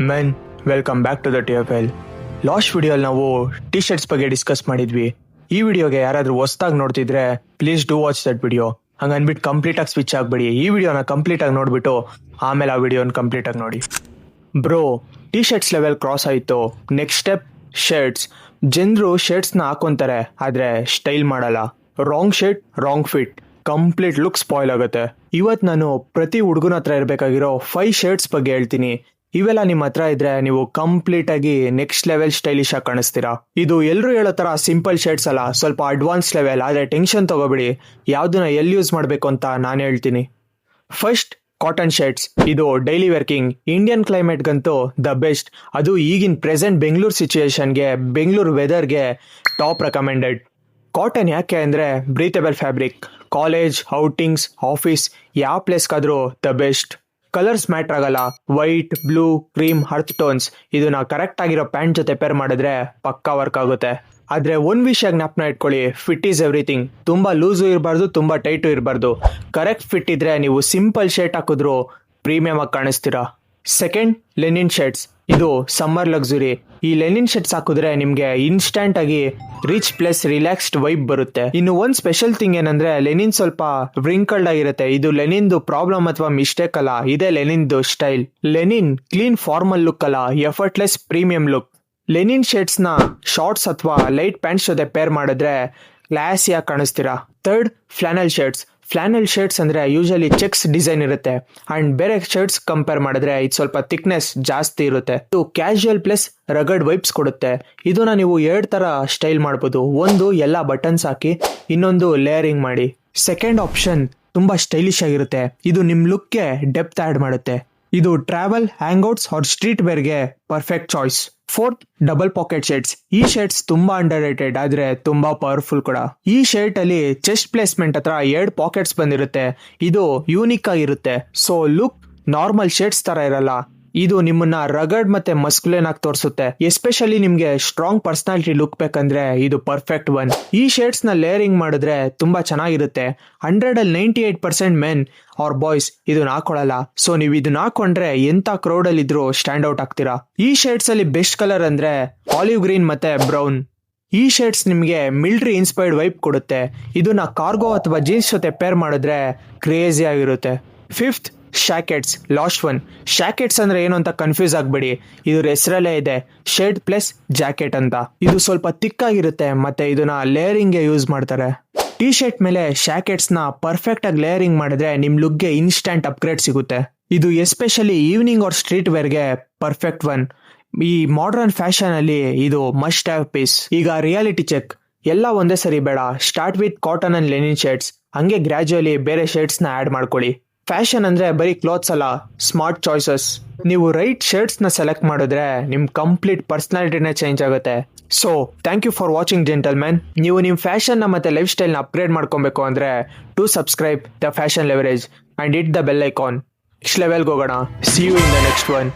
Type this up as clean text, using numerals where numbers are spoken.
Men welcome back to the TFL. Last ವಿಡಿಯೋಲ್ಲಿ ನಾವು T shirts ಬಗ್ಗೆ ಡಿಸ್ಕಸ್ ಮಾಡಿದ್ವಿ. ಈ ವಿಡಿಯೋಗೆ ಯಾರಾದರೂ ಹೊಸ್ದಾಗಿ ನೋಡ್ತಿದ್ರೆ please do watch that video. ಹಂಗೆ ಅಂದ್ಬಿಟ್ಟು ಕಂಪ್ಲೀಟಾಗಿ ಸ್ವಿಚ್ ಆಗಬೇಡಿ. ಈ ವಿಡಿಯೋನ ಕಂಪ್ಲೀಟಾಗಿ ನೋಡಿಬಿಟ್ಟು ಆಮೇಲೆ ಆ ವಿಡಿಯೋನ ಕಂಪ್ಲೀಟಾಗಿ ನೋಡಿ. Bro, T shirts level cross ಆಯಿತು. Next step shirts. ಜನರು ಶರ್ಟ್ಸ್ನ ಹಾಕೊಂತಾರೆ, ಆದರೆ ಸ್ಟೈಲ್ ಮಾಡಲ್ಲ. Wrong shirt, wrong fit, complete look spoil ಆಗುತ್ತೆ. ಇವತ್ತು ನಾನು ಪ್ರತಿ ಹುಡುಗನ ಹತ್ರ ಇರಬೇಕಾಗಿರೋ 5 ಶರ್ಟ್ಸ್ ಬಗ್ಗೆ ಹೇಳ್ತೀನಿ. ಇವೆಲ್ಲ ನಿಮ್ಮ ಹತ್ರ ಇದ್ರೆ ನೀವು ಕಂಪ್ಲೀಟ್ ಆಗಿ ನೆಕ್ಸ್ಟ್ ಲೆವೆಲ್ ಸ್ಟೈಲಿಶ್ ಆಗಿ ಕಾಣಿಸ್ತೀರಾ. ಇದು ಎಲ್ಲರೂ ಹೇಳೋ ತರ ಸಿಂಪಲ್ ಶರ್ಟ್ಸ್ ಅಲ್ಲ, ಸ್ವಲ್ಪ ಅಡ್ವಾನ್ಸ್ ಲೆವೆಲ್. ಆದರೆ ಟೆನ್ಷನ್ ತಗೋಬೇಡಿ, ಯಾವ್ದನ್ನ ಎಲ್ಲಿ ಯೂಸ್ ಮಾಡಬೇಕು ಅಂತ ನಾನು ಹೇಳ್ತೀನಿ. First, cotton shirts. ಇದು ಡೈಲಿ ವರ್ಕಿಂಗ್ ಇಂಡಿಯನ್ ಕ್ಲೈಮೇಟ್ಗಂತೂ ದ ಬೆಸ್ಟ್. ಅದು ಈಗಿನ ಪ್ರೆಸೆಂಟ್ ಬೆಂಗಳೂರು ಸಿಚುಯೇಷನ್ಗೆ, ಬೆಂಗಳೂರು ವೆದರ್ಗೆ ಟಾಪ್ ರೆಕಮೆಂಡೆಡ್. ಕಾಟನ್ ಯಾಕೆ ಅಂದರೆ breathable fabric. College, outings, office ಯಾವ ಪ್ಲೇಸ್ಗಾದರೂ ದ ಬೆಸ್ಟ್. ಕಲರ್ಸ್ ಮ್ಯಾಟ್ರ್ ಆಗಲ್ಲ. White, blue, cream, earth tones ಇದನ್ನ ಕರೆಕ್ಟ್ ಆಗಿರೋ ಪ್ಯಾಂಟ್ ಜೊತೆ ಪೇರ್ ಮಾಡಿದ್ರೆ ಪಕ್ಕಾ ವರ್ಕ್ ಆಗುತ್ತೆ. ಆದರೆ ಒಂದು ವಿಷಯ ಜ್ಞಾಪನ ಇಟ್ಕೊಳ್ಳಿ, ಫಿಟ್ ಈಸ್ ಎವ್ರಿಥಿಂಗ್. ತುಂಬ ಲೂಸು ಇರಬಾರ್ದು, ತುಂಬ ಟೈಟು ಇರಬಾರ್ದು. ಕರೆಕ್ಟ್ ಫಿಟ್ ಇದ್ರೆ ನೀವು ಸಿಂಪಲ್ ಶರ್ಟ್ ಹಾಕಿದ್ರು ಪ್ರೀಮಿಯಮ್ ಆಗಿ ಕಾಣಿಸ್ತೀರಾ. Second, linen shirts. ಇದು ಸಮ್ಮರ್ ಲಕ್ಸುರಿ. ಈ ಲೆನಿನ್ ಶರ್ಟ್ಸ್ ಹಾಕಿದ್ರೆ ನಿಮಗೆ ಇನ್ಸ್ಟಂಟ್ ಆಗಿ ರಿಚ್ ಪ್ಲಸ್ ರಿಲ್ಯಾಕ್ಸ್ಡ್ ವೈಬ್ ಬರುತ್ತೆ. ಇನ್ನು ಒಂದು ಸ್ಪೆಷಲ್ ಥಿಂಗ್ ಏನಂದ್ರೆ ಲೆನಿನ್ ಸ್ವಲ್ಪ ವ್ರಿಂಕಲ್ಡ್ ಆಗಿರುತ್ತೆ. ಇದು ಲೆನಿನ್ದು ಪ್ರಾಬ್ಲಮ್ ಅಥವಾ ಮಿಸ್ಟೇಕ್ ಅಲ್ಲ, ಇದೇ ಲೆನಿನ್ದು style. Linen clean formal look ಅಲ್ಲ, ಎಫರ್ಟ್ಲೆಸ್ ಪ್ರೀಮಿಯಂ ಲುಕ್. ಲೆನಿನ್ ಶರ್ಟ್ಸ್ನ ಶಾರ್ಟ್ಸ್ ಅಥವಾ ಲೈಟ್ ಪ್ಯಾಂಟ್ಸ್ ಜೊತೆ ಪೇರ್ ಮಾಡಿದ್ರೆ ಕ್ಲಾಸಿಯಾಗಿ ಕಾಣಿಸ್ತೀರಾ. Third, flannel shirts. Flannel shirts ಅಂದರೆ ಯೂಶಲಿ ಚೆಕ್ಸ್ ಡಿಸೈನ್ ಇರುತ್ತೆ ಆ್ಯಂಡ್ ಬೇರೆ ಶರ್ಟ್ಸ್ ಕಂಪೇರ್ ಮಾಡಿದ್ರೆ ಇದು ಸ್ವಲ್ಪ ಥಿಕ್ನೆಸ್ ಜಾಸ್ತಿ ಇರುತ್ತೆ. ಇದು ಕ್ಯಾಶುಯಲ್ ಪ್ಲಸ್ ರಗಡ್ ವೈಬ್ಸ್ ಕೊಡುತ್ತೆ. ಇದನ್ನ ನೀವು 2 ಥರ ಸ್ಟೈಲ್ ಮಾಡ್ಬೋದು. ಒಂದು ಎಲ್ಲ ಬಟನ್ಸ್ ಹಾಕಿ, ಇನ್ನೊಂದು ಲೇಯರಿಂಗ್ ಮಾಡಿ. ಸೆಕೆಂಡ್ ಆಪ್ಷನ್ ತುಂಬ ಸ್ಟೈಲಿಶ್ ಆಗಿರುತ್ತೆ. ಇದು ನಿಮ್ಮ ಲುಕ್ಗೆ ಡೆಪ್ತ್ ಆ್ಯಡ್ ಮಾಡುತ್ತೆ. ಇದು ಟ್ರಾವೆಲ್, ಹ್ಯಾಂಗ್ಔಟ್ಸ್ ಆರ್ ಸ್ಟ್ರೀಟ್ ವೇರ್ಗೆ perfect choice. Fourth, double pocket shirts. ಈ ಶರ್ಟ್ಸ್ ತುಂಬಾ ಅಂಡರ್ ರೇಟೆಡ್ ಆದ್ರೆ ತುಂಬಾ ಪವರ್ಫುಲ್ ಕೂಡ. ಈ ಶರ್ಟ್ ಅಲ್ಲಿ ಚೆಸ್ಟ್ ಪ್ಲೇಸ್ಮೆಂಟ್ ಹತ್ರ 2 ಪಾಕೆಟ್ಸ್ ಬಂದಿರುತ್ತೆ. ಇದು ಯೂನಿಕ್ ಆಗಿರುತ್ತೆ. ಸೊ ಲುಕ್ ನಾರ್ಮಲ್ ಶರ್ಟ್ಸ್ ತರ ಇರಲ್ಲ. ಇದು ನಿಮ್ಮನ್ನ ರಗಡ್ ಮತ್ತೆ ಮಸ್ಕ್ಯುಲೈನ್ ಆಗಿ ತೋರಿಸುತ್ತೆ. ಎಸ್ಪೆಷಲಿ ನಿಮ್ಗೆ ಸ್ಟ್ರಾಂಗ್ ಪರ್ಸನಾಲಿಟಿ ಲುಕ್ ಬೇಕಂದ್ರೆ ಇದು ಪರ್ಫೆಕ್ಟ್ ಒನ್. ಈ ಶರ್ಟ್ಸ್ ನ ಲೇಯರಿಂಗ್ ಮಾಡಿದ್ರೆ ತುಂಬಾ ಚೆನ್ನಾಗಿರುತ್ತೆ. 100% ಮೆನ್ ಆರ್ ಬಾಯ್ಸ್ ಇದನ್ನ ಹಾಕೊಳ್ಳಲ್ಲ. ಸೊ ನೀವು ಇದನ್ನ ಹಾಕೊಂಡ್ರೆ ಎಂತ ಕ್ರೌಡ್ ಅಲ್ಲಿ ಇದ್ರು ಸ್ಟ್ಯಾಂಡ್ ಔಟ್ ಆಗ್ತೀರಾ. ಈ ಶರ್ಟ್ಸ್ ಅಲ್ಲಿ ಬೆಸ್ಟ್ ಕಲರ್ ಅಂದ್ರೆ ಆಲಿವ್ ಗ್ರೀನ್ ಮತ್ತೆ ಬ್ರೌನ್. ಈ ಶರ್ಟ್ಸ್ ನಿಮಗೆ ಮಿಲಿಟರಿ ಇನ್ಸ್ಪೈರ್ಡ್ ವೈಬ್ ಕೊಡುತ್ತೆ. ಇದನ್ನ ಕಾರ್ಗೋ ಅಥವಾ ಜೀನ್ಸ್ ಜೊತೆ ಪೇರ್ ಮಾಡಿದ್ರೆ ಕ್ರೇಜಿ ಆಗಿರುತ್ತೆ. Fifth, shackets. Last one. Shackets ಅಂದ್ರೆ ಏನು ಅಂತ ಕನ್ಫ್ಯೂಸ್ ಆಗಬೇಡಿ, ಇದ್ರ ಹೆಸರಲ್ಲೇ ಇದೆ, ಶರ್ಟ್ ಪ್ಲಸ್ ಜಾಕೆಟ್ ಅಂತ. ಇದು ಸ್ವಲ್ಪ ತಿಕ್ಕಾಗಿರುತ್ತೆ ಮತ್ತೆ ಇದನ್ನ ಲೇಯರಿಂಗ್ಗೆ ಯೂಸ್ ಮಾಡ್ತಾರೆ. ಟಿ ಶರ್ಟ್ ಮೇಲೆ ಶಾಕೆಟ್ಸ್ ನ ಪರ್ಫೆಕ್ಟ್ ಆಗಿ ಲೇಯರಿಂಗ್ ಮಾಡಿದ್ರೆ ನಿಮ್ ಲುಕ್ಗೆ ಇನ್ಸ್ಟಂಟ್ ಅಪ್ಗ್ರೇಡ್ ಸಿಗುತ್ತೆ. ಇದು ಎಸ್ಪೆಷಲಿ ಈವ್ನಿಂಗ್ ಆರ್ ಸ್ಟ್ರೀಟ್ ವೇರ್ಗೆ ಪರ್ಫೆಕ್ಟ್ ಒನ್. ಈ ಮಾಡರ್ನ್ ಫ್ಯಾಷನ್ ಅಲ್ಲಿ ಇದು ಮಸ್ಟ್ ಹ್ಯಾವ್ ಪೀಸ್. ಈಗ ರಿಯಾಲಿಟಿ ಚೆಕ್. ಎಲ್ಲ ಒಂದೇ ಸರಿ ಬೇಡ. Start with cotton and linen shirts, ಹಂಗೆ ಗ್ರಾಜುಯಲಿ ಬೇರೆ ಶರ್ಟ್ಸ್ ನ ಆಡ್ ಮಾಡ್ಕೊಳ್ಳಿ. ಫ್ಯಾಷನ್ ಅಂದ್ರೆ ಬರೀ ಕ್ಲೋತ್ಸ್ ಅಲ್ಲ, ಸ್ಮಾರ್ಟ್ ಚಾಯ್ಸಸ್. ನೀವು ರೈಟ್ ಶರ್ಟ್ಸ್ ನ ಸೆಲೆಕ್ಟ್ ಮಾಡಿದ್ರೆ ನಿಮ್ ಕಂಪ್ಲೀಟ್ ಪರ್ಸನಾಲಿಟಿನೇ ಚೇಂಜ್ ಆಗುತ್ತೆ. So thank you for watching gentlemen. ನೀವು ನಿಮ್ಮ ಫ್ಯಾಷನ್ ನ ಮತ್ತೆ ಲೈಫ್ ಸ್ಟೈಲ್ ನ ಅಪ್ಗ್ರೇಡ್ ಮಾಡ್ಕೊಬೇಕು ಅಂದ್ರೆ to subscribe the fashion leverage and hit the bell icon. Next ಲೆವೆಲ್ಗೆ ಹೋಗೋಣ. See you in the next one.